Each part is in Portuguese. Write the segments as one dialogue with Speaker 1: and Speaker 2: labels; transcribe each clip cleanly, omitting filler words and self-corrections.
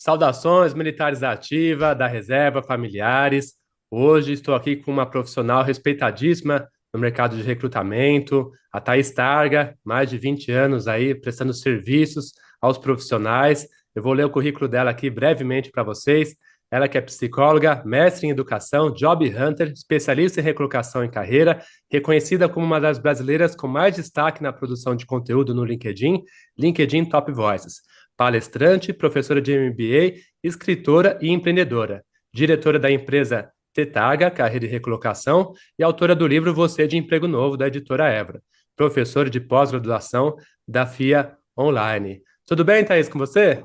Speaker 1: Saudações militares da ativa, da reserva, familiares. Hoje estou aqui com uma profissional respeitadíssima no mercado de recrutamento, a Thaís Targa, mais de 20 anos aí prestando serviços aos profissionais. Eu vou ler o currículo dela aqui brevemente para vocês. Ela que é psicóloga, mestre em educação, job hunter, especialista em recolocação em carreira, reconhecida como uma das brasileiras com mais destaque na produção de conteúdo no LinkedIn, LinkedIn Top Voices, palestrante, professora de MBA, escritora e empreendedora, diretora da empresa Tetaga, Carreira e Recolocação, e autora do livro Você de Emprego Novo, da editora Évora, professora de pós-graduação da FIA Online. Tudo bem, Thaís, com você?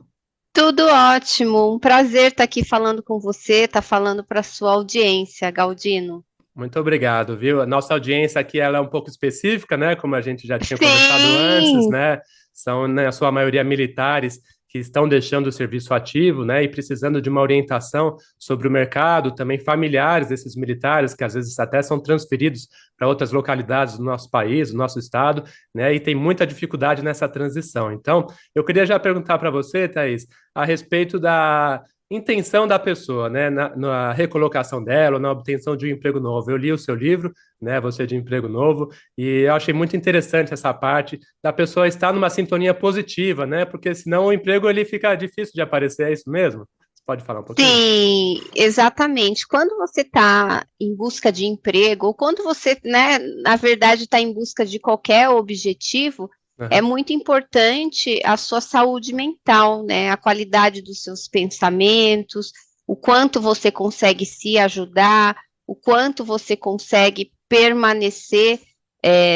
Speaker 2: Tudo ótimo, um prazer estar aqui falando com você, estar falando para a sua audiência, Galdino.
Speaker 1: Muito obrigado, viu? A nossa audiência aqui ela é um pouco específica, né? Como a gente já tinha conversado antes,
Speaker 2: Sim,
Speaker 1: né? São, na sua maioria, militares que estão deixando o serviço ativo, né? E precisando de uma orientação sobre o mercado, também familiares desses militares, que às vezes até são transferidos para outras localidades do nosso país, do nosso estado, né? E tem muita dificuldade nessa transição. Então, eu queria já perguntar para você, Thaís, a respeito da intenção da pessoa, né, na recolocação dela, na obtenção de um emprego novo. Eu li o seu livro, né, Você de Emprego Novo, e eu achei muito interessante essa parte da pessoa estar numa sintonia positiva, né, porque senão o emprego ele fica difícil de aparecer, é isso mesmo? Você pode falar um pouquinho?
Speaker 2: sim, exatamente. Quando você está em busca de emprego, ou quando você, né, na verdade, está em busca de qualquer objetivo, é
Speaker 1: Aham.
Speaker 2: muito importante a sua saúde mental, né, a qualidade dos seus pensamentos, o quanto você consegue se ajudar, o quanto você consegue permanecer,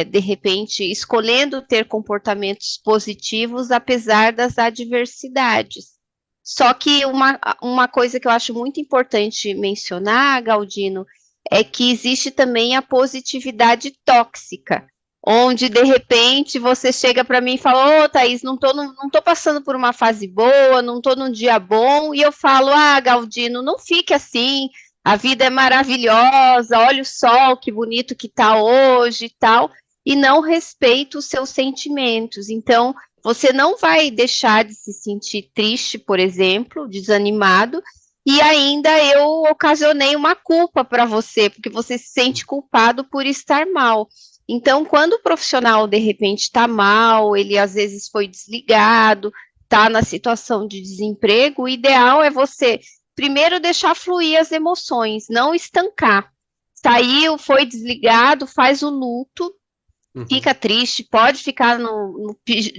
Speaker 2: de repente, escolhendo ter comportamentos positivos apesar das adversidades. Só que uma coisa que eu acho muito importante mencionar, Galdino, é que existe também a positividade tóxica, onde de repente você chega para mim e fala: Ô, Thaís, não tô passando por uma fase boa, não tô num dia bom, e eu falo: Ah, Galdino, não fique assim, a vida é maravilhosa, olha o sol, que bonito que tá hoje e tal, e não respeito os seus sentimentos. Então, você não vai deixar de se sentir triste, por exemplo, desanimado, e ainda eu ocasionei uma culpa para você, porque você se sente culpado por estar mal. Então, quando o profissional de repente está mal, ele às vezes foi desligado, está na situação de desemprego, o ideal é você primeiro deixar fluir as emoções, não estancar. Saiu, foi desligado, faz o luto,
Speaker 1: Uhum.
Speaker 2: fica triste, pode ficar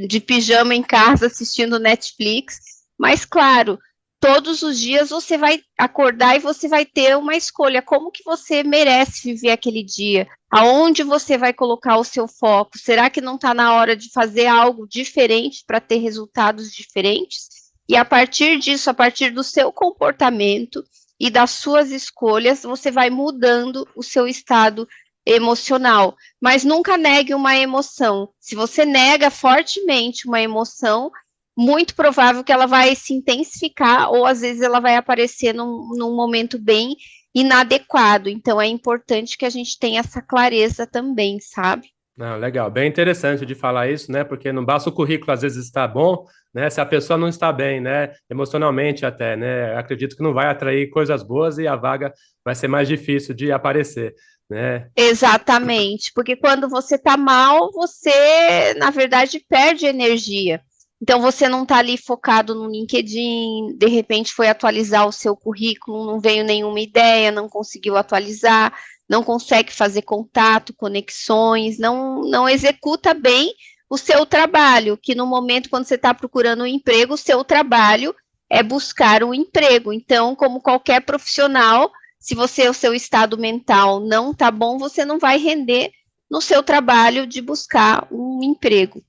Speaker 2: de pijama em casa assistindo Netflix, mas claro, todos os dias você vai acordar e você vai ter uma escolha, como que você merece viver aquele dia, aonde você vai colocar o seu foco, será que não está na hora de fazer algo diferente para ter resultados diferentes? E a partir disso, a partir do seu comportamento e das suas escolhas, você vai mudando o seu estado emocional, mas nunca negue uma emoção. Se você nega fortemente uma emoção, muito provável que ela vai se intensificar ou às vezes ela vai aparecer num momento bem inadequado. Então é importante que a gente tenha essa clareza também, sabe?
Speaker 1: Não, legal, bem interessante de falar isso, né? Porque não basta o currículo às vezes estar bom, né? Se a pessoa não está bem, né? Emocionalmente até, né? Acredito que não vai atrair coisas boas e a vaga vai ser mais difícil de aparecer, né?
Speaker 2: Exatamente, porque quando você tá mal, você, na verdade, perde energia. Então, você não tá ali focado no LinkedIn, de repente foi atualizar o seu currículo, não veio nenhuma ideia, não conseguiu atualizar, não consegue fazer contato, conexões, não executa bem o seu trabalho, que no momento, quando você está procurando um emprego, o seu trabalho é buscar um emprego. Então, como qualquer profissional, se você, o seu estado mental não tá bom, você não vai render no seu trabalho de buscar um emprego.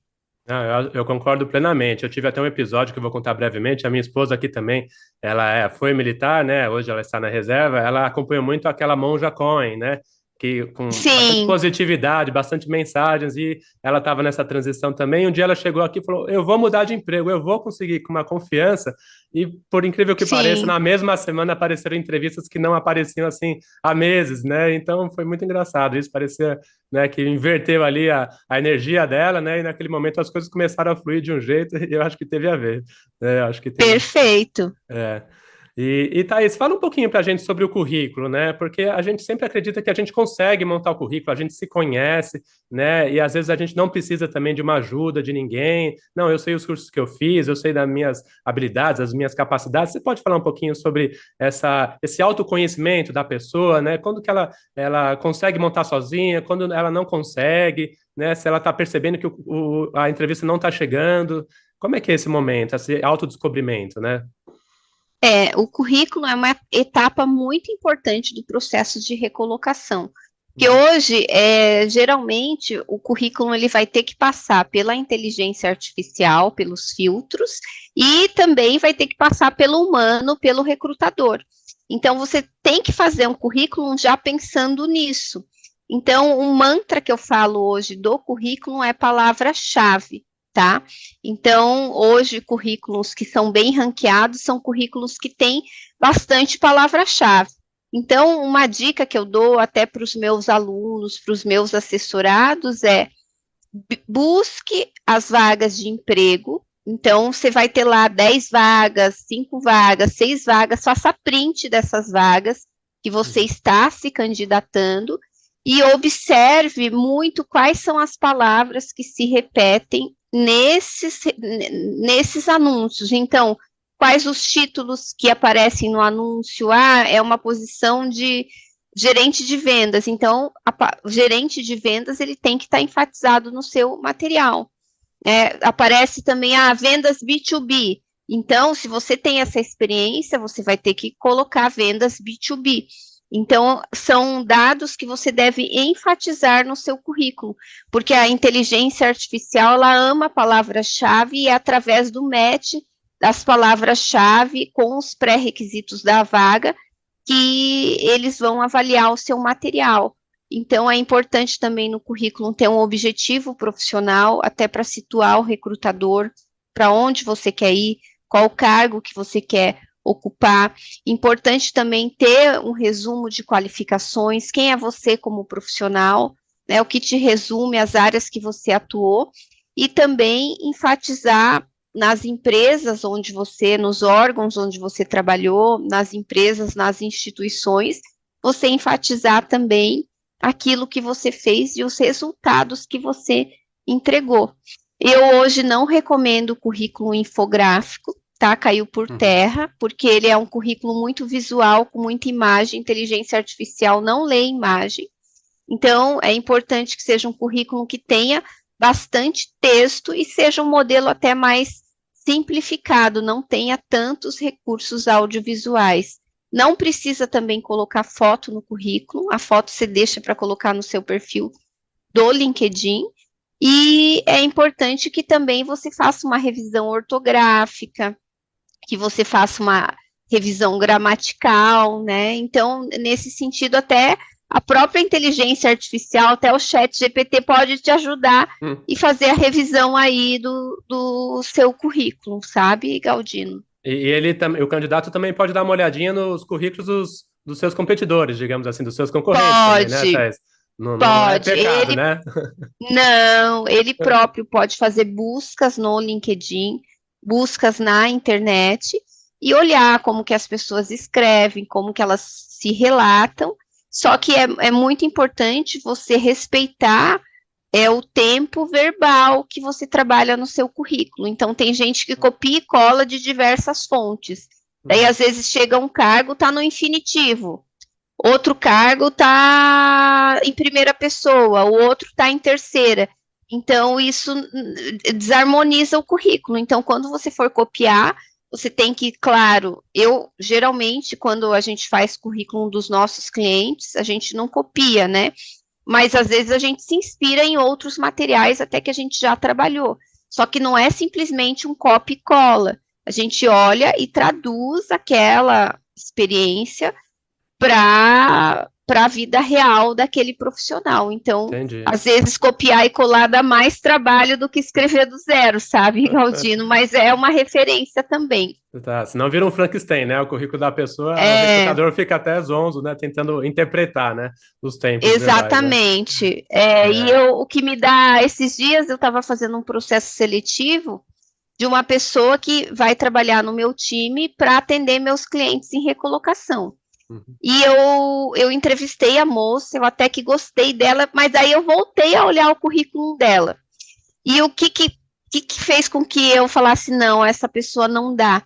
Speaker 1: Ah, eu concordo plenamente. Eu tive até um episódio que eu vou contar brevemente. A minha esposa aqui também, foi militar, né? Hoje ela está na reserva. Ela acompanhou muito aquela Monja Cohen, né? que com bastante
Speaker 2: Sim,
Speaker 1: positividade, bastante mensagens, e ela estava nessa transição também. Um dia ela chegou aqui e falou: Eu vou mudar de emprego, eu vou conseguir com uma confiança. E, por incrível que pareça,
Speaker 2: sim.
Speaker 1: na mesma semana apareceram entrevistas que não apareciam assim há meses, né? Então foi muito engraçado. Isso parecia, né, que inverteu ali a energia dela, né? E naquele momento as coisas começaram a fluir de um jeito, e eu acho que teve a ver. Né? Eu acho que tem.
Speaker 2: Perfeito.
Speaker 1: É. E Thaís, fala um pouquinho para a gente sobre o currículo, né? Porque a gente sempre acredita que a gente consegue montar o currículo, a gente se conhece, né? E às vezes a gente não precisa também de uma ajuda de ninguém. Não, eu sei os cursos que eu fiz, eu sei das minhas habilidades, as minhas capacidades. Você pode falar um pouquinho sobre esse autoconhecimento da pessoa, né? Quando que ela consegue montar sozinha, quando ela não consegue, né? Se ela está percebendo que a entrevista não está chegando. Como é que é esse momento, esse autodescobrimento, né?
Speaker 2: O currículo é uma etapa muito importante do processo de recolocação. Que
Speaker 1: Uhum.
Speaker 2: hoje, geralmente, o currículo ele vai ter que passar pela inteligência artificial, pelos filtros, e também vai ter que passar pelo humano, pelo recrutador. Então, você tem que fazer um currículo já pensando nisso. Então, um mantra que eu falo hoje do currículo é palavra-chave, tá? Então, hoje, currículos que são bem ranqueados são currículos que têm bastante palavra-chave. Então, uma dica que eu dou até para os meus alunos, para os meus assessorados é busque as vagas de emprego. Então, você vai ter lá 10 vagas, 5 vagas, 6 vagas, faça print dessas vagas que você
Speaker 1: Uhum.
Speaker 2: está se candidatando e observe muito quais são as palavras que se repetem nesses anúncios. Então, quais os títulos que aparecem no anúncio? Ah, é uma posição de gerente de vendas. Então, o gerente de vendas ele tem que estar enfatizado no seu material. Aparece também vendas B2B. Então, se você tem essa experiência, você vai ter que colocar vendas B2B. Então, são dados que você deve enfatizar no seu currículo, porque a inteligência artificial, ela ama a palavra-chave e é através do match das palavras-chave com os pré-requisitos da vaga que eles vão avaliar o seu material. Então, é importante também no currículo ter um objetivo profissional, até para situar o recrutador, para onde você quer ir, qual cargo que você quer ocupar. Importante também ter um resumo de qualificações, quem é você como profissional, né, o que te resume as áreas que você atuou, e também enfatizar nas empresas onde você, nos órgãos onde você trabalhou, nas empresas, nas instituições, você enfatizar também aquilo que você fez e os resultados que você entregou. Eu hoje não recomendo o currículo infográfico, tá? Caiu por
Speaker 1: Uhum.
Speaker 2: terra, porque ele é um currículo muito visual, com muita imagem, inteligência artificial não lê imagem. Então, é importante que seja um currículo que tenha bastante texto e seja um modelo até mais simplificado, não tenha tantos recursos audiovisuais. Não precisa também colocar foto no currículo, a foto você deixa para colocar no seu perfil do LinkedIn. E é importante que também você faça uma revisão ortográfica, que você faça uma revisão gramatical, né? Então, nesse sentido, até a própria inteligência artificial, até o chat GPT pode te ajudar
Speaker 1: Hum.
Speaker 2: e fazer a revisão aí do seu currículo, sabe, Galdino?
Speaker 1: E ele também, o candidato também pode dar uma olhadinha nos currículos dos seus competidores, digamos assim, dos seus concorrentes também, né,
Speaker 2: Pode,
Speaker 1: Thais? Não é
Speaker 2: pode.
Speaker 1: pecado, né?
Speaker 2: Ele próprio pode fazer buscas no LinkedIn, buscas na internet e olhar como que as pessoas escrevem, como que elas se relatam. Só que é muito importante você respeitar o tempo verbal que você trabalha no seu currículo. Então, tem gente que copia e cola de diversas fontes. Daí,
Speaker 1: Uhum.
Speaker 2: às vezes, chega um cargo, tá no infinitivo. Outro cargo está em primeira pessoa, o outro está em terceira. Então, isso desarmoniza o currículo. Então, quando você for copiar, você tem que, claro, geralmente, quando a gente faz currículo dos nossos clientes, a gente não copia, né? Mas às vezes a gente se inspira em outros materiais até que a gente já trabalhou. Só que não é simplesmente um copy e cola. A gente olha e traduz aquela experiência para para a vida real daquele profissional. Então,
Speaker 1: Entendi.
Speaker 2: às vezes, copiar e colar dá mais trabalho do que escrever do zero, sabe, Galdino? Mas é uma referência também.
Speaker 1: Tá, senão vira um Frankenstein, né? O currículo da pessoa, o
Speaker 2: É,
Speaker 1: recrutador fica até zonzo, né? Tentando interpretar, né? Os tempos verbais, né?
Speaker 2: exatamente.
Speaker 1: É.
Speaker 2: O que me dá, esses dias eu estava fazendo um processo seletivo de uma pessoa que vai trabalhar no meu time para atender meus clientes em recolocação.
Speaker 1: Uhum.
Speaker 2: E eu entrevistei a moça, eu até que gostei dela, mas aí eu voltei a olhar o currículo dela. E o que fez com que eu falasse, não, essa pessoa não dá?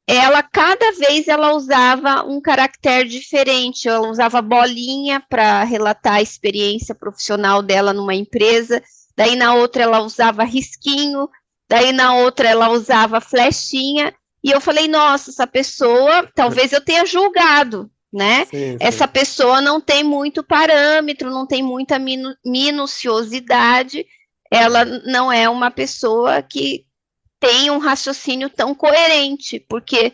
Speaker 2: Ela, cada vez, ela usava um caractere diferente, ela usava bolinha para relatar a experiência profissional dela numa empresa, daí na outra ela usava risquinho, daí na outra ela usava flechinha, e eu falei, nossa, essa pessoa, talvez eu tenha julgado, né?
Speaker 1: Sim,
Speaker 2: Essa
Speaker 1: sim.
Speaker 2: pessoa não tem muito parâmetro, não tem muita minuciosidade, ela não é uma pessoa que tem um raciocínio tão coerente, porque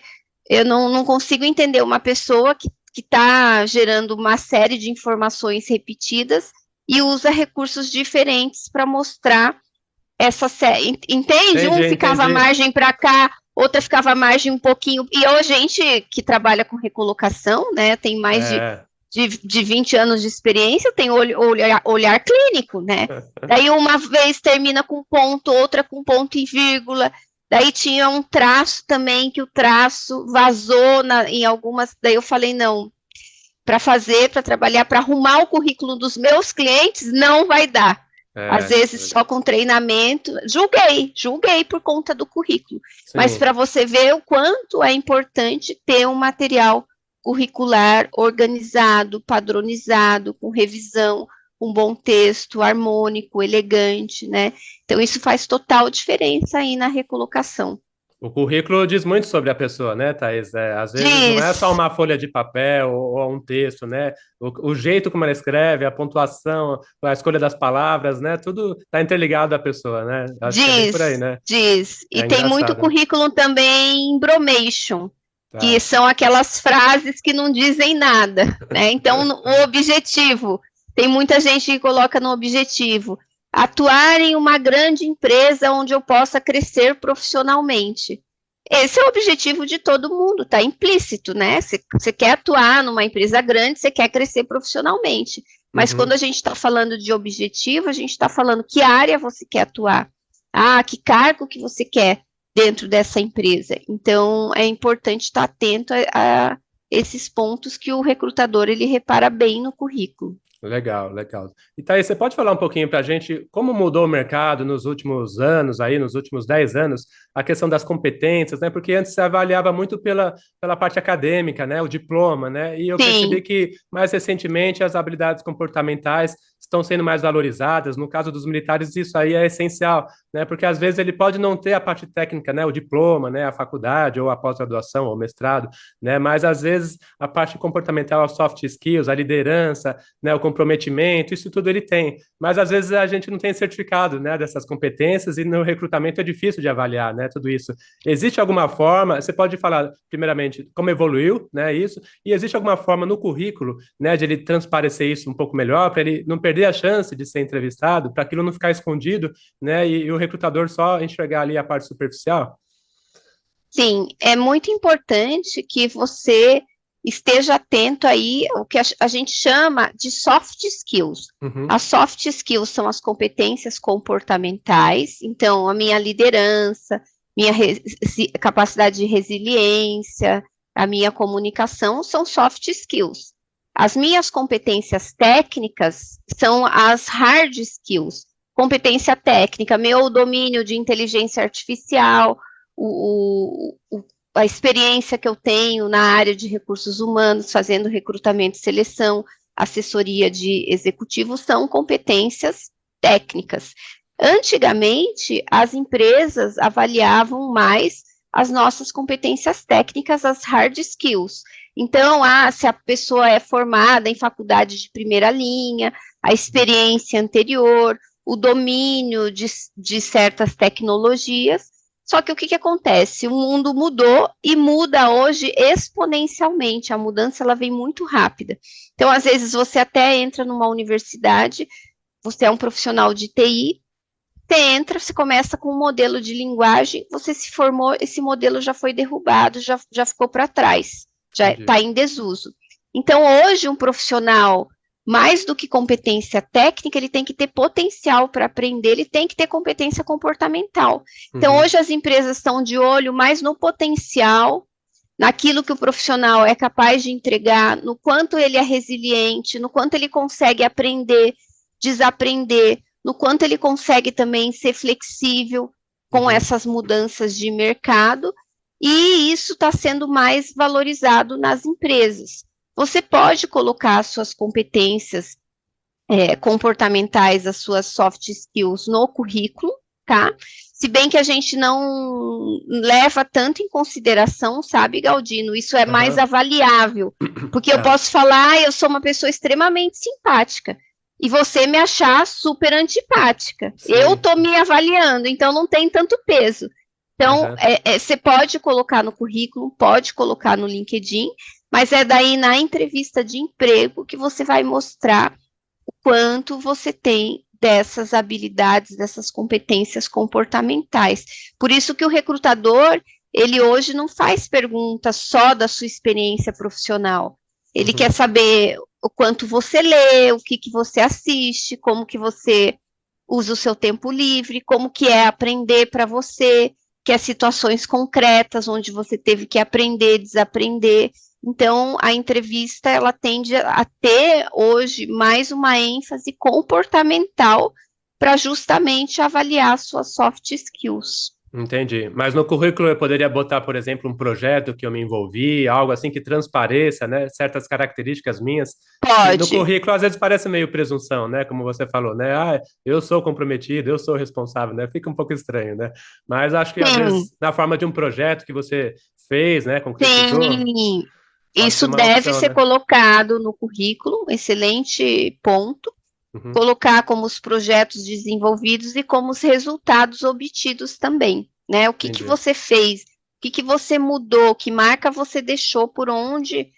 Speaker 2: eu não consigo entender uma pessoa que está gerando uma série de informações repetidas e usa recursos diferentes para mostrar essa série. Entende? Um
Speaker 1: Entendi,
Speaker 2: ficava à
Speaker 1: entendi.
Speaker 2: margem para cá, outra ficava à margem um pouquinho. E a gente que trabalha com recolocação, né, tem mais
Speaker 1: É.
Speaker 2: de 20 anos de experiência, tem olhar clínico, né? Daí uma vez termina com ponto, outra com ponto e vírgula. Daí tinha um traço também, que o traço vazou em algumas. Daí eu falei, não, para trabalhar, para arrumar o currículo dos meus clientes, não vai dar. Às
Speaker 1: É,
Speaker 2: vezes só com treinamento. Julguei por conta do currículo. Mas
Speaker 1: sim.
Speaker 2: para você ver o quanto é importante ter um material curricular organizado, padronizado, com revisão, um bom texto, harmônico, elegante, né? Então isso faz total diferença aí na recolocação.
Speaker 1: O currículo diz muito sobre a pessoa, né, Thaís? Às vezes não é só
Speaker 2: Diz,
Speaker 1: uma folha de papel ou um texto, né? O jeito como ela escreve, a pontuação, a escolha das palavras, né? Tudo está interligado à pessoa, né? Acho que é bem por aí,
Speaker 2: diz,
Speaker 1: né?
Speaker 2: diz. E
Speaker 1: É
Speaker 2: tem muito
Speaker 1: engraçado.
Speaker 2: currículo também em bromation, que
Speaker 1: Tá.
Speaker 2: são aquelas frases que não dizem nada, né? Então, o objetivo, tem muita gente que coloca no objetivo, atuar em uma grande empresa onde eu possa crescer profissionalmente. Esse é o objetivo de todo mundo, está implícito, né? Você quer atuar numa empresa grande, você quer crescer profissionalmente. Mas quando
Speaker 1: Uhum.
Speaker 2: a gente está falando de objetivo, a gente está falando que área você quer atuar. Ah, que cargo que você quer dentro dessa empresa. Então, é importante estar atento a esses pontos que o recrutador ele repara bem no currículo.
Speaker 1: Legal, legal. E Thaís, você pode falar um pouquinho para a gente como mudou o mercado nos últimos anos, aí, nos últimos 10 anos, a questão das competências, né? Porque antes se avaliava muito pela parte acadêmica, né? O diploma, né? E eu percebi
Speaker 2: Sim,
Speaker 1: que mais recentemente as habilidades comportamentais estão sendo mais valorizadas. No caso dos militares, isso aí é essencial, né? Porque às vezes ele pode não ter a parte técnica, né? O diploma, né? A faculdade, ou a pós-graduação, ou mestrado, né? Mas às vezes a parte comportamental, as soft skills, a liderança, né, o comprometimento, isso tudo ele tem. Mas às vezes a gente não tem certificado, né, dessas competências e no recrutamento é difícil de avaliar, né, tudo isso. Existe alguma forma, você pode falar primeiramente como evoluiu, né, isso, e existe alguma forma no currículo, né, de ele transparecer isso um pouco melhor, para ele não perder a chance de ser entrevistado, para aquilo não ficar escondido, né, e o recrutador só enxergar ali a parte superficial?
Speaker 2: sim, é muito importante que você esteja atento aí ao que a gente chama de soft skills.
Speaker 1: Uhum.
Speaker 2: As soft skills são as competências comportamentais, então a minha liderança, minha capacidade de resiliência, a minha comunicação são soft skills. As minhas competências técnicas são as hard skills. Competência técnica, meu domínio de inteligência artificial, o, o, a experiência que eu tenho na área de recursos humanos, fazendo recrutamento e seleção, assessoria de executivos, são competências técnicas. Antigamente, as empresas avaliavam mais as nossas competências técnicas, as hard skills. Então, se a pessoa é formada em faculdade de primeira linha, a experiência anterior, o domínio de certas tecnologias, Só que o que acontece? O mundo mudou e muda hoje exponencialmente. A mudança ela vem muito rápida. Então, às vezes, você até entra numa universidade, você é um profissional de TI, você entra, você começa com um modelo de linguagem, você se formou, esse modelo já foi derrubado, já ficou para trás, já
Speaker 1: Entendi.
Speaker 2: está em desuso. Então, hoje, um profissional, mais do que competência técnica, ele tem que ter potencial para aprender, ele tem que ter competência comportamental. Então,
Speaker 1: Uhum.
Speaker 2: hoje as empresas estão de olho mais no potencial, naquilo que o profissional é capaz de entregar, no quanto ele é resiliente, no quanto ele consegue aprender, desaprender, no quanto ele consegue também ser flexível com
Speaker 1: Uhum.
Speaker 2: essas mudanças de mercado, e isso está sendo mais valorizado nas empresas. Você pode colocar as suas competências comportamentais, as suas soft skills no currículo, tá? Se bem que a gente não leva tanto em consideração, sabe, Galdino? Isso é mais
Speaker 1: Aham.
Speaker 2: avaliável, porque eu
Speaker 1: Ah,
Speaker 2: posso falar, eu sou uma pessoa extremamente simpática, e você me achar super antipática. Eu
Speaker 1: sim.
Speaker 2: tô me avaliando, então não tem tanto peso. Então,
Speaker 1: Aham.
Speaker 2: você pode colocar no currículo, pode colocar no LinkedIn, mas é daí na entrevista de emprego que você vai mostrar quanto você tem dessas habilidades, dessas competências comportamentais. Por isso que o recrutador, ele hoje não faz pergunta só da sua experiência profissional. Ele quer
Speaker 1: Uhum.
Speaker 2: saber o quanto você lê, o que você assiste, como que você usa o seu tempo livre, como que é aprender para você, que é situações concretas onde você teve que aprender, desaprender. Então, a entrevista ela tende a ter hoje mais uma ênfase comportamental para justamente avaliar suas soft skills.
Speaker 1: Entendi. Mas no currículo eu poderia botar, por exemplo, um projeto que eu me envolvi, algo assim que transpareça, né, certas características minhas, que no
Speaker 2: Pode.
Speaker 1: currículo às vezes parece meio presunção, né, como você falou, né, ah, eu sou comprometido, eu sou responsável, né, fica um pouco estranho, né, mas acho que às
Speaker 2: Sim,
Speaker 1: vezes na forma de um projeto que você fez, né, concretizou,
Speaker 2: sim.
Speaker 1: pode ser
Speaker 2: Isso
Speaker 1: uma
Speaker 2: deve
Speaker 1: opção,
Speaker 2: ser
Speaker 1: né?
Speaker 2: colocado no currículo, excelente ponto.
Speaker 1: Uhum.
Speaker 2: Colocar como os projetos desenvolvidos e como os resultados obtidos também, né? O que que
Speaker 1: Entendi.
Speaker 2: você fez, o que que você mudou, que marca você deixou por onde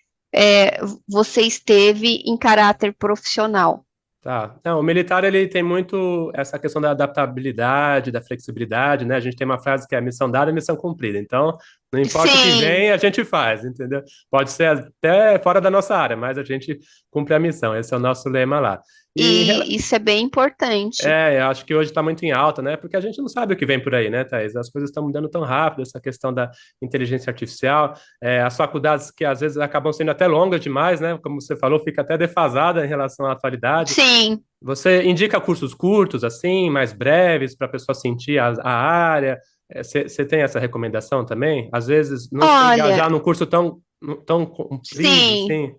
Speaker 2: você esteve em caráter profissional.
Speaker 1: Tá. Não, o militar ele tem muito essa questão da adaptabilidade, da flexibilidade, né? A gente tem uma frase que é missão dada, missão cumprida. Então, não importa o que
Speaker 2: Sim,
Speaker 1: vem, a gente faz, entendeu? Pode ser até fora da nossa área, mas a gente cumpre a missão. Esse é o nosso lema lá. E
Speaker 2: e isso é bem importante.
Speaker 1: eu acho que hoje está muito em alta, né? Porque a gente não sabe o que vem por aí, né, Thaís? As coisas estão mudando tão rápido, essa questão da inteligência artificial, as faculdades que às vezes acabam sendo até longas demais, né? Como você falou, fica até defasada em relação à atualidade.
Speaker 2: Sim,
Speaker 1: Você indica cursos curtos, assim, mais breves, para a pessoa sentir a área? Você tem essa recomendação também? Às vezes, não se
Speaker 2: olha,
Speaker 1: engajar num curso tão comprido,
Speaker 2: sim,
Speaker 1: assim.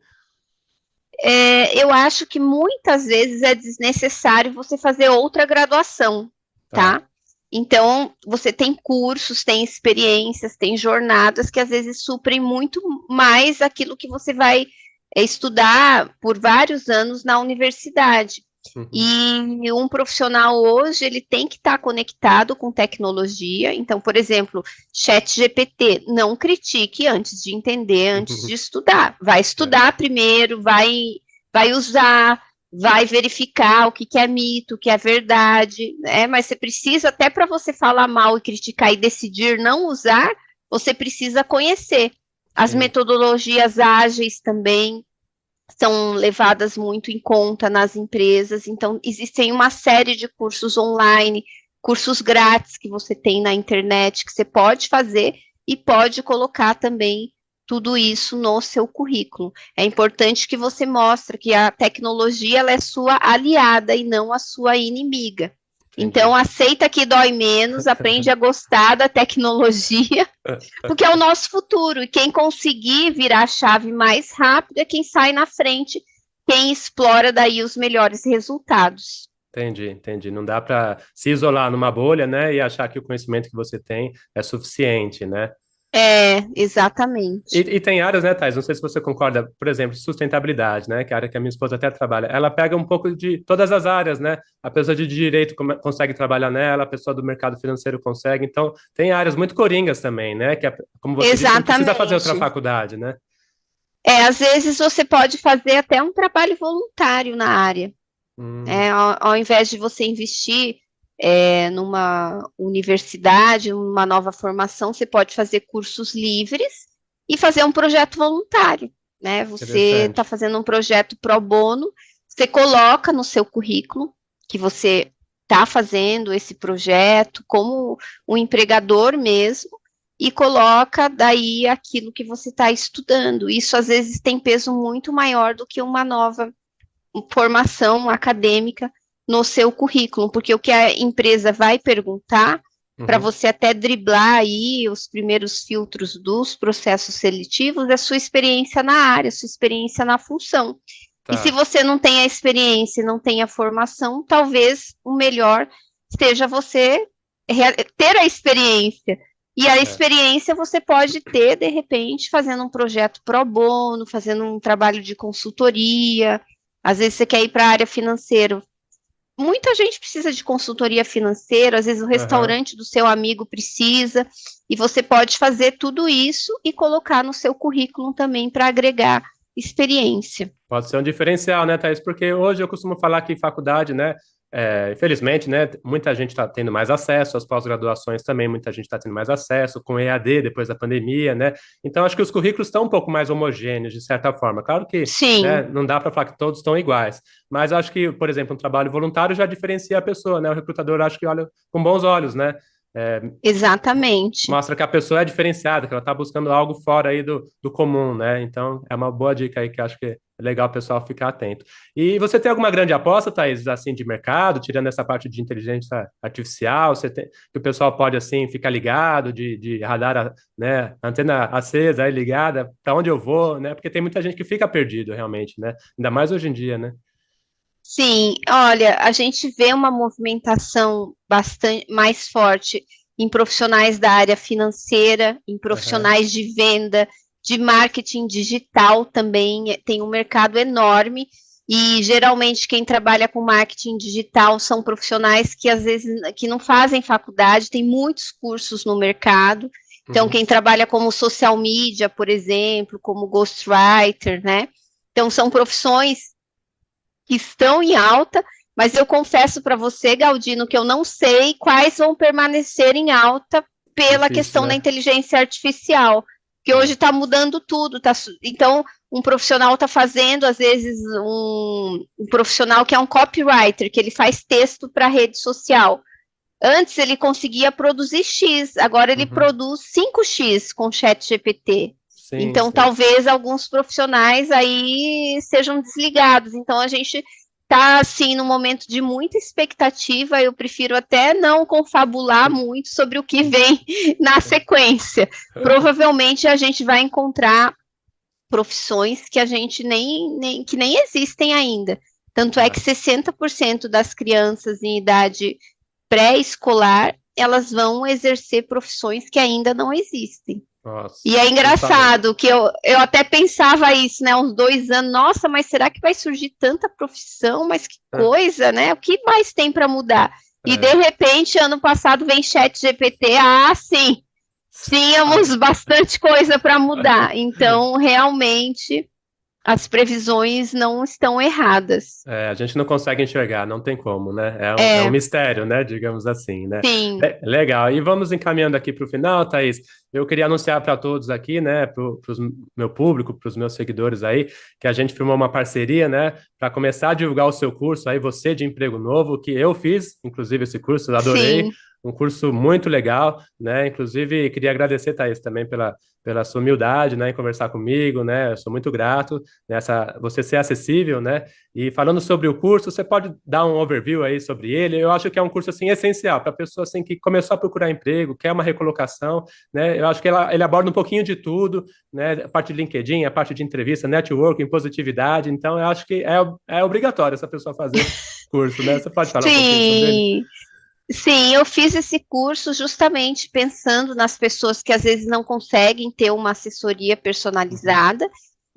Speaker 2: eu acho que muitas vezes é desnecessário você fazer outra graduação,
Speaker 1: Tá.
Speaker 2: tá? Então, você tem cursos, tem experiências, tem jornadas que às vezes suprem muito mais aquilo que você vai estudar por vários anos na universidade.
Speaker 1: Uhum.
Speaker 2: E um profissional hoje, ele tem que estar conectado com tecnologia. Então, por exemplo, chat GPT, não critique antes de entender, antes de estudar. Vai
Speaker 1: É,
Speaker 2: estudar primeiro, vai usar, vai verificar o que, que é mito, o que é verdade, né? Mas você precisa, até para você falar mal e criticar e decidir não usar, você precisa conhecer. As
Speaker 1: sim.
Speaker 2: metodologias ágeis também, são levadas muito em conta nas empresas. Então, existem uma série de cursos online, cursos grátis que você tem na internet, que você pode fazer e pode colocar também tudo isso no seu currículo. É importante que você mostre que a tecnologia ela é sua aliada e não a sua inimiga. Então,
Speaker 1: Entendi.
Speaker 2: aceita que dói menos, aprende a gostar da tecnologia porque é o nosso futuro. E quem conseguir virar a chave mais rápido é quem sai na frente, quem explora daí os melhores resultados.
Speaker 1: Entendi, entendi. Não dá para se isolar numa bolha, né, e achar que o conhecimento que você tem é suficiente, né?
Speaker 2: Exatamente.
Speaker 1: E tem áreas, né, Thais? Não sei se você concorda, por exemplo, sustentabilidade, né? Que é a área que a minha esposa até trabalha. Ela pega um pouco de todas as áreas, né? A pessoa de direito consegue trabalhar nela, a pessoa do mercado financeiro consegue. Então, tem áreas muito coringas também, né? Que, como você disse, não precisa fazer outra
Speaker 2: Exatamente.
Speaker 1: faculdade, né?
Speaker 2: Às vezes você pode fazer até um trabalho voluntário na área,
Speaker 1: Hum,
Speaker 2: né? Ao invés de você investir numa universidade, numa nova formação, você pode fazer cursos livres e fazer um projeto voluntário, né? Você está
Speaker 1: interessante.
Speaker 2: fazendo um projeto pro bono, você coloca no seu currículo que você está fazendo esse projeto como um empregador mesmo e coloca daí aquilo que você está estudando. Isso às vezes tem peso muito maior do que uma nova formação acadêmica no seu currículo, porque o que a empresa vai perguntar para
Speaker 1: Uhum,
Speaker 2: você até driblar aí os primeiros filtros dos processos seletivos é sua experiência na área, sua experiência na função. E se
Speaker 1: tá.
Speaker 2: você não tem a experiência, não tem a formação, talvez o melhor seja você ter a experiência. E a
Speaker 1: É.
Speaker 2: experiência você pode ter, de repente, fazendo um projeto pro bono, fazendo um trabalho de consultoria. Às vezes você quer ir para a área financeira. Muita gente precisa de consultoria financeira, às vezes o
Speaker 1: Aham.
Speaker 2: restaurante do seu amigo precisa, e você pode fazer tudo isso e colocar no seu currículo também para agregar experiência.
Speaker 1: Pode ser um diferencial, né, Thaís? Porque hoje eu costumo falar que faculdade, né, infelizmente, né, muita gente está tendo mais acesso, as pós-graduações também, muita gente está tendo mais acesso, com EAD depois da pandemia, né? Então, acho que os currículos estão um pouco mais homogêneos, de certa forma. Claro que, né,
Speaker 2: Sim,
Speaker 1: não dá para falar que todos estão iguais, mas acho que, por exemplo, um trabalho voluntário já diferencia a pessoa, né? O recrutador acho que olha com bons olhos, né? É,
Speaker 2: exatamente.
Speaker 1: mostra que a pessoa é diferenciada, que ela está buscando algo fora aí do comum, né? Então, é uma boa dica aí que acho que é legal o pessoal ficar atento. E você tem alguma grande aposta, Thaís, assim, de mercado, tirando essa parte de inteligência artificial, que o pessoal pode, assim, ficar ligado, de radar, né, antena acesa aí ligada, para onde eu vou, né? Porque tem muita gente que fica perdido, realmente, né? Ainda mais hoje em dia, né?
Speaker 2: Sim, olha, a gente vê uma movimentação bastante mais forte em profissionais da área financeira, em
Speaker 1: Aham,
Speaker 2: profissionais de venda, de marketing digital também, tem um mercado enorme e geralmente quem trabalha com marketing digital são profissionais que às vezes que não fazem faculdade, tem muitos cursos no mercado. Então,
Speaker 1: uhum,
Speaker 2: quem trabalha como social media, por exemplo, como ghostwriter, né? Então, são profissões que estão em alta, mas eu confesso para você, Galdino, que eu não sei quais vão permanecer em alta pela
Speaker 1: difícil,
Speaker 2: questão da
Speaker 1: né?
Speaker 2: inteligência artificial, que hoje
Speaker 1: É,
Speaker 2: está mudando tudo. Então, um profissional está fazendo, às vezes, um profissional que é um copywriter, que ele faz texto para rede social. Antes ele conseguia produzir X, agora ele
Speaker 1: uhum,
Speaker 2: produz 5x com o chat GPT.
Speaker 1: sim,
Speaker 2: Então,
Speaker 1: sim.
Speaker 2: talvez alguns profissionais aí sejam desligados. Então, a gente está, assim, num momento de muita expectativa. Eu prefiro até não confabular muito sobre o que vem na sequência. Provavelmente a gente vai encontrar profissões que a gente que nem existem ainda. Tanto é que
Speaker 1: É,
Speaker 2: 60% das crianças em idade pré-escolar, elas vão exercer profissões que ainda não existem.
Speaker 1: nossa,
Speaker 2: E é
Speaker 1: assustador.
Speaker 2: engraçado que eu até pensava isso, né? Uns 2 anos, nossa, mas será que vai surgir tanta profissão? Mas que coisa, né? O que mais tem para mudar? E de
Speaker 1: É.
Speaker 2: repente, ano passado vem Chat GPT. Ah, sim, tínhamos bastante coisa para mudar. Então, realmente, as previsões não estão erradas.
Speaker 1: A gente não consegue enxergar, não tem como, né? É um
Speaker 2: É,
Speaker 1: mistério, né? Digamos assim, né?
Speaker 2: sim,
Speaker 1: Legal. E vamos encaminhando aqui para o final, Thaís. Eu queria anunciar para todos aqui, né? Para o meu público, para os meus seguidores aí, que a gente firmou uma parceria, né? Para começar a divulgar o seu curso aí, você de emprego novo, que eu fiz, inclusive esse curso, eu adorei.
Speaker 2: sim.
Speaker 1: Um curso muito legal, né? Inclusive, queria agradecer, Thaís, também pela sua humildade, né? Em conversar comigo, né? Eu sou muito grato nessa você ser acessível, né? E falando sobre o curso, você pode dar um overview aí sobre ele? Eu acho que é um curso assim essencial para a pessoa assim que começou a procurar emprego, quer uma recolocação, né? Eu acho que ele aborda um pouquinho de tudo, né? A parte de LinkedIn, a parte de entrevista, networking, positividade. Então, eu acho que é obrigatório essa pessoa fazer curso, né? Você pode falar um pouquinho sobre ele?
Speaker 2: Sim, Sim, eu fiz esse curso justamente pensando nas pessoas que às vezes não conseguem ter uma assessoria
Speaker 1: Uhum,
Speaker 2: personalizada.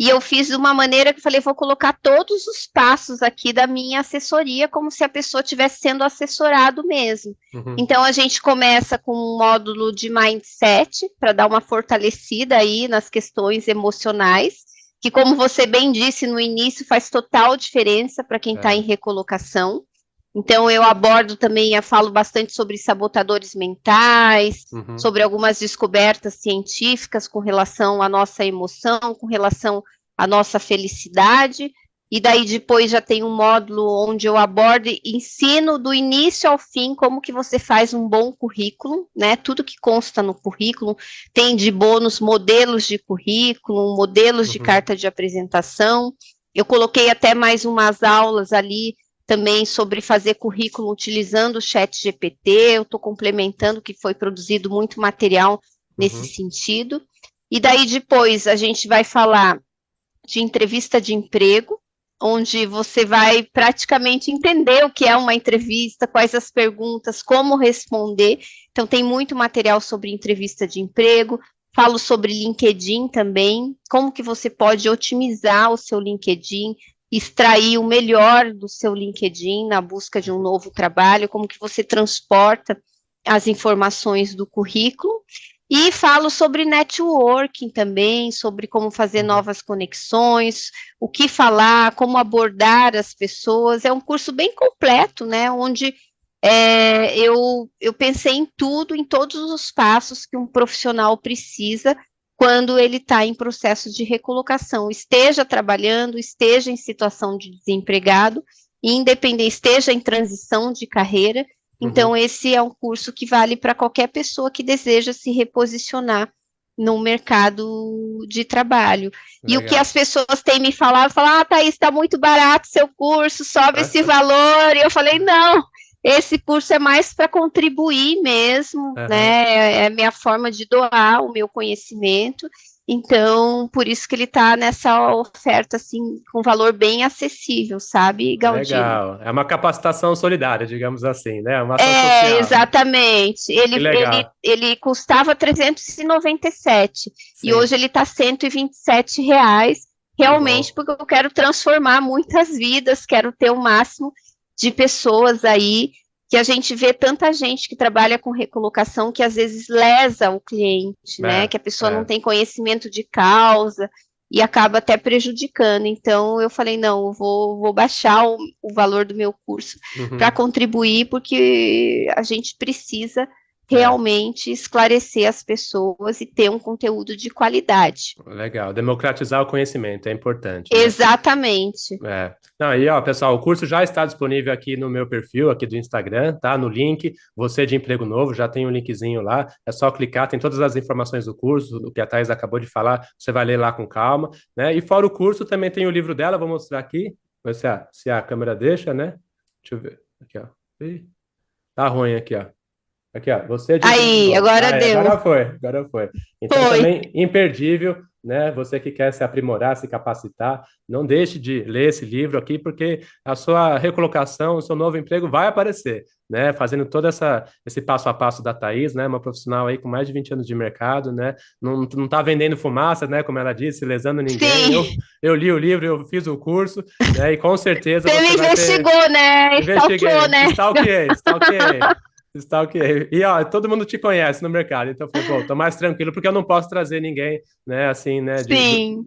Speaker 2: E eu fiz de uma maneira que eu falei, vou colocar todos os passos aqui da minha assessoria, como se a pessoa estivesse sendo assessorado mesmo.
Speaker 1: uhum,
Speaker 2: Então a gente começa com um módulo de mindset para dar uma fortalecida aí nas questões emocionais, que como você bem disse no início, faz total diferença para quem está em
Speaker 1: é,
Speaker 2: recolocação. Então, eu abordo também, eu falo bastante sobre sabotadores mentais,
Speaker 1: uhum,
Speaker 2: sobre algumas descobertas científicas com relação à nossa emoção, com relação à nossa felicidade. E daí depois já tem um módulo onde eu abordo e ensino do início ao fim como que você faz um bom currículo, né? Tudo que consta no currículo, tem de bônus modelos de currículo, modelos de
Speaker 1: uhum,
Speaker 2: carta de apresentação. Eu coloquei até mais umas aulas ali também sobre fazer currículo utilizando o chat GPT, eu estou complementando que foi produzido muito material nesse
Speaker 1: uhum,
Speaker 2: sentido. E daí depois a gente vai falar de entrevista de emprego, onde você vai praticamente entender o que é uma entrevista, quais as perguntas, como responder. Então tem muito material sobre entrevista de emprego. Falo sobre LinkedIn também, como que você pode otimizar o seu LinkedIn, extrair o melhor do seu LinkedIn na busca de um novo trabalho, como que você transporta as informações do currículo. E falo sobre networking também, sobre como fazer
Speaker 1: uhum.
Speaker 2: novas conexões, o que falar, como abordar as pessoas. É um curso bem completo, né? Onde eu pensei em tudo, em todos os passos que um profissional precisa quando ele está em processo de recolocação, esteja trabalhando, esteja em situação de desempregado, independente, esteja em transição de carreira. Então,
Speaker 1: Uhum.
Speaker 2: esse é um curso que vale para qualquer pessoa que deseja se reposicionar no mercado de trabalho. E o que as
Speaker 1: Legal.
Speaker 2: pessoas têm me falado, falam, Thaís, está muito barato seu curso, sobe esse valor. E eu falei, não, esse curso é mais para contribuir mesmo,
Speaker 1: Aham.
Speaker 2: né? É minha forma de doar o meu conhecimento. Então, por isso que ele está nessa oferta, assim, com valor bem acessível, sabe, Galdino?
Speaker 1: Legal. É uma capacitação solidária, digamos assim, né? Uma ação
Speaker 2: É,
Speaker 1: social.
Speaker 2: exatamente.
Speaker 1: Que
Speaker 2: Ele, ele,
Speaker 1: legal.
Speaker 2: ele custava 397 e
Speaker 1: Sim,
Speaker 2: hoje ele está R$ 127,
Speaker 1: que
Speaker 2: realmente
Speaker 1: bom.
Speaker 2: porque eu quero transformar muitas vidas, quero ter o máximo de pessoas aí, que a gente vê tanta gente que trabalha com recolocação que às vezes lesa o cliente, né?
Speaker 1: É,
Speaker 2: Que a pessoa não
Speaker 1: é.
Speaker 2: tem conhecimento de causa e acaba até prejudicando. Então eu falei, não, eu vou baixar o valor do meu curso para
Speaker 1: Uhum.
Speaker 2: contribuir, porque a gente precisa
Speaker 1: É.
Speaker 2: realmente esclarecer as pessoas e ter um conteúdo de qualidade.
Speaker 1: Legal. Democratizar o conhecimento é importante, né?
Speaker 2: Exatamente.
Speaker 1: É. Não, e ó, pessoal, o curso já está disponível aqui no meu perfil, aqui do Instagram, tá? No link, você de emprego novo, já tem um linkzinho lá, é só clicar, tem todas as informações do curso, o que a Thais acabou de falar, você vai ler lá com calma, né? E fora o curso, também tem o livro dela, vou mostrar aqui, se a câmera deixa, né? Deixa eu ver, aqui, ó. Ih, tá ruim aqui, ó. Aqui, ó, você de emprego
Speaker 2: Aí,
Speaker 1: novo.
Speaker 2: agora
Speaker 1: Ah,
Speaker 2: deu.
Speaker 1: agora foi, agora foi. Então,
Speaker 2: Foi.
Speaker 1: também imperdível, né? Você que quer se aprimorar, se capacitar, não deixe de ler esse livro aqui, porque a sua recolocação, o seu novo emprego vai aparecer, né? Fazendo todo esse passo a passo da Thaís, né? Uma profissional aí com mais de 20 anos de mercado, né? Não tá vendendo fumaça, né? Como ela disse, lesando ninguém. Eu,
Speaker 2: Sim.
Speaker 1: eu li o livro, eu fiz o curso, né? E com certeza
Speaker 2: Você
Speaker 1: você
Speaker 2: me
Speaker 1: vai ter.
Speaker 2: investigou, né? Stalkeou,
Speaker 1: Investiguei,
Speaker 2: né?
Speaker 1: stalkeei, stalkeei. Stalkeei. E ó, todo mundo te conhece no mercado, então eu falei, pô, tô mais tranquilo porque eu não posso trazer ninguém, né, assim, né,
Speaker 2: Sim,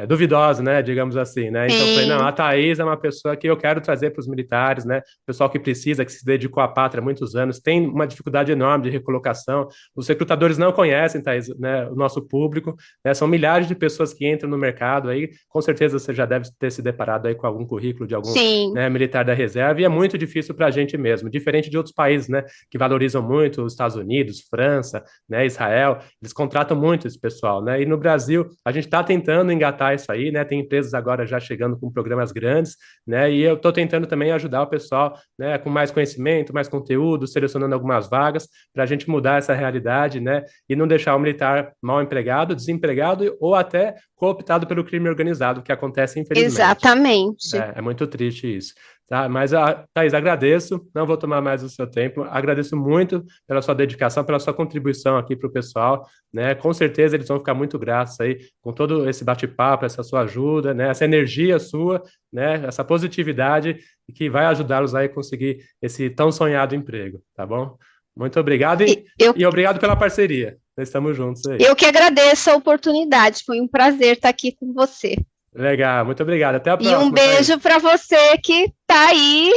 Speaker 1: duvidoso, né, digamos assim, né? Então eu falei, não, a
Speaker 2: sim,
Speaker 1: Thaís é uma pessoa que eu quero trazer para os militares, né, pessoal que precisa, que se dedicou à pátria há muitos anos, tem uma dificuldade enorme de recolocação. Os recrutadores não conhecem, Thaís, né, o nosso público, né, são milhares de pessoas que entram no mercado aí, com certeza você já deve ter se deparado aí com algum currículo de algum,
Speaker 2: sim.
Speaker 1: né, militar da reserva, e é muito difícil para a gente mesmo, diferente de outros países, né, que valorizam muito, os Estados Unidos, França, né, Israel, eles contratam muito esse pessoal, né, e no Brasil a gente está tentando engatar isso aí, né, tem empresas agora já chegando com programas grandes, né, e eu estou tentando também ajudar o pessoal, né, com mais conhecimento, mais conteúdo, selecionando algumas vagas, para a gente mudar essa realidade, né, e não deixar o militar mal empregado, desempregado ou até cooptado pelo crime organizado, que acontece infelizmente.
Speaker 2: Exatamente.
Speaker 1: É muito triste isso. Tá? Mas, Thaís, agradeço, não vou tomar mais o seu tempo, agradeço muito pela sua dedicação, pela sua contribuição aqui para o pessoal, né? Com certeza eles vão ficar muito gratos aí com todo esse bate-papo, essa sua ajuda, né? Essa energia sua, né? Essa positividade que vai ajudá-los aí a conseguir esse tão sonhado emprego, tá bom? Muito obrigado
Speaker 2: E eu,
Speaker 1: e obrigado pela parceria. Nós estamos juntos aí.
Speaker 2: eu que agradeço a oportunidade, foi um prazer estar aqui com você.
Speaker 1: Legal, muito obrigado. Até a
Speaker 2: E um
Speaker 1: próxima,
Speaker 2: beijo
Speaker 1: Thaís.
Speaker 2: para você que está aí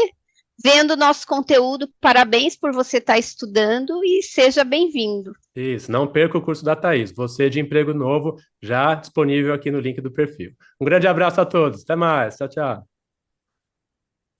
Speaker 2: vendo o nosso conteúdo. Parabéns por você estar estudando e seja bem-vindo.
Speaker 1: Isso, não perca o curso da Thaís. Você de emprego novo, já disponível aqui no link do perfil. Um grande abraço a todos. Até mais. Tchau, tchau.